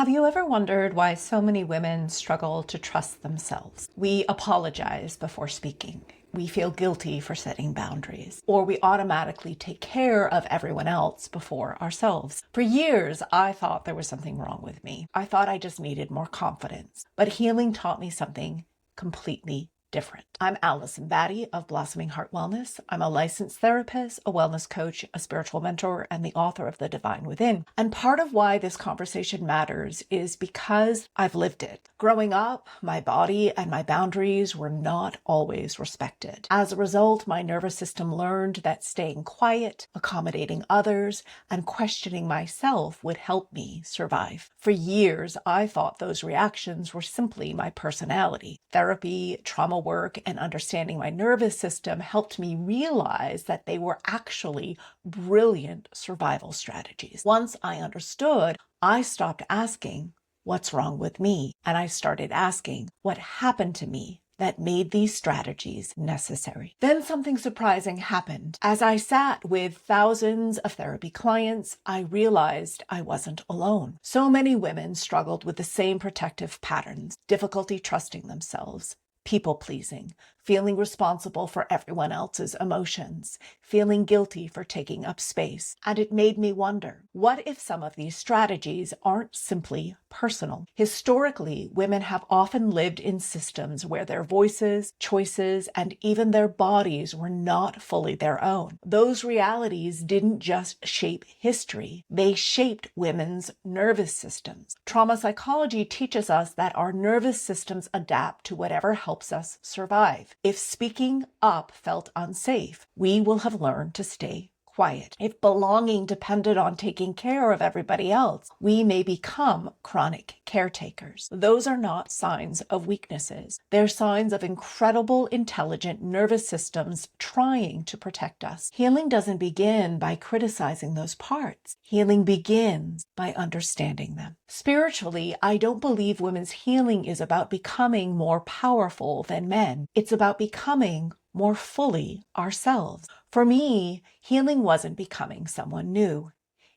Have you ever wondered why so many women struggle to trust themselves? We apologize before speaking. We feel guilty for setting boundaries, or we automatically take care of everyone else before ourselves. For years, I thought there was something wrong with me. I thought I just needed more confidence, but healing taught me something completely different. I'm Allison of Blossoming Heart Wellness. I'm a licensed therapist, a wellness coach, a spiritual mentor, and the author of The Divine Within. And part of why this conversation matters is because I've lived it. Growing up, my body and my boundaries were not always respected. As a result, my nervous system learned that staying quiet, accommodating others, and questioning myself would help me survive. For years, I thought those reactions were simply my personality. Therapy, trauma work, and understanding my nervous system helped me realize that they were actually brilliant survival strategies. Once I understood, I stopped asking, "What's wrong with me?" And I started asking, "What happened to me that made these strategies necessary?" Then something surprising happened. As I sat with thousands of therapy clients, I realized I wasn't alone. So many women struggled with the same protective patterns: difficulty trusting themselves, people-pleasing, feeling responsible for everyone else's emotions, feeling guilty for taking up space. And it made me wonder, what if some of these strategies aren't simply personal? Historically, women have often lived in systems where their voices, choices, and even their bodies were not fully their own. Those realities didn't just shape history, they shaped women's nervous systems. Trauma psychology teaches us that our nervous systems adapt to whatever helps us survive. If speaking up felt unsafe, we will have learned to stay quiet. If belonging depended on taking care of everybody else, we may become chronic caretakers. Those are not signs of weaknesses. They're signs of incredible, intelligent nervous systems trying to protect us. Healing doesn't begin by criticizing those parts. Healing begins by understanding them. Spiritually, I don't believe women's healing is about becoming more powerful than men. It's about becoming more fully ourselves. For me, healing wasn't becoming someone new.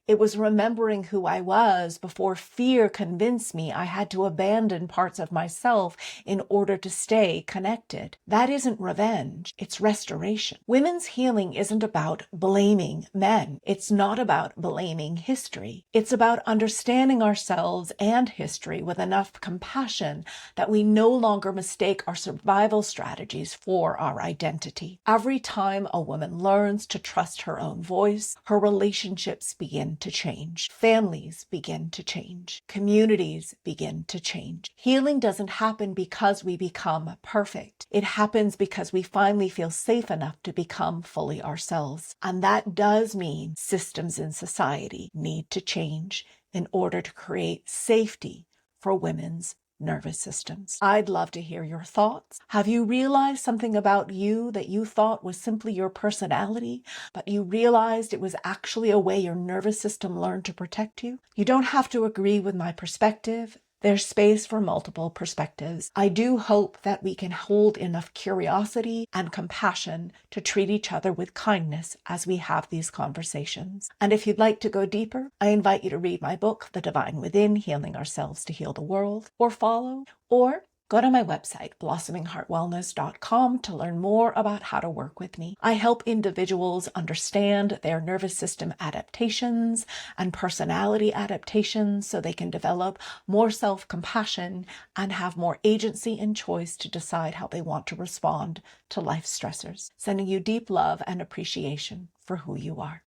It was remembering who I was before fear convinced me I had to abandon parts of myself in order to stay connected. That isn't revenge, it's restoration. Women's healing isn't about blaming men. It's not about blaming history. It's about understanding ourselves and history with enough compassion that we no longer mistake our survival strategies for our identity. Every time a woman learns to trust her own voice, her relationships begin to change. Families begin to change. Communities begin to change. Healing doesn't happen because we become perfect. It happens because we finally feel safe enough to become fully ourselves. And that does mean systems in society need to change in order to create safety for women's nervous systems. I'd love to hear your thoughts. Have you realized something about you that you thought was simply your personality, but you realized it was actually a way your nervous system learned to protect you? You don't have to agree with my perspective. There's space for multiple perspectives. I do hope that we can hold enough curiosity and compassion to treat each other with kindness as we have these conversations. And if you'd like to go deeper, I invite you to read my book, The Divine Within, Healing Ourselves to Heal the World, or follow, or go to my website, blossomingheartwellness.com, to learn more about how to work with me. I help individuals understand their nervous system adaptations and personality adaptations so they can develop more self-compassion and have more agency and choice to decide how they want to respond to life stressors. Sending you deep love and appreciation for who you are.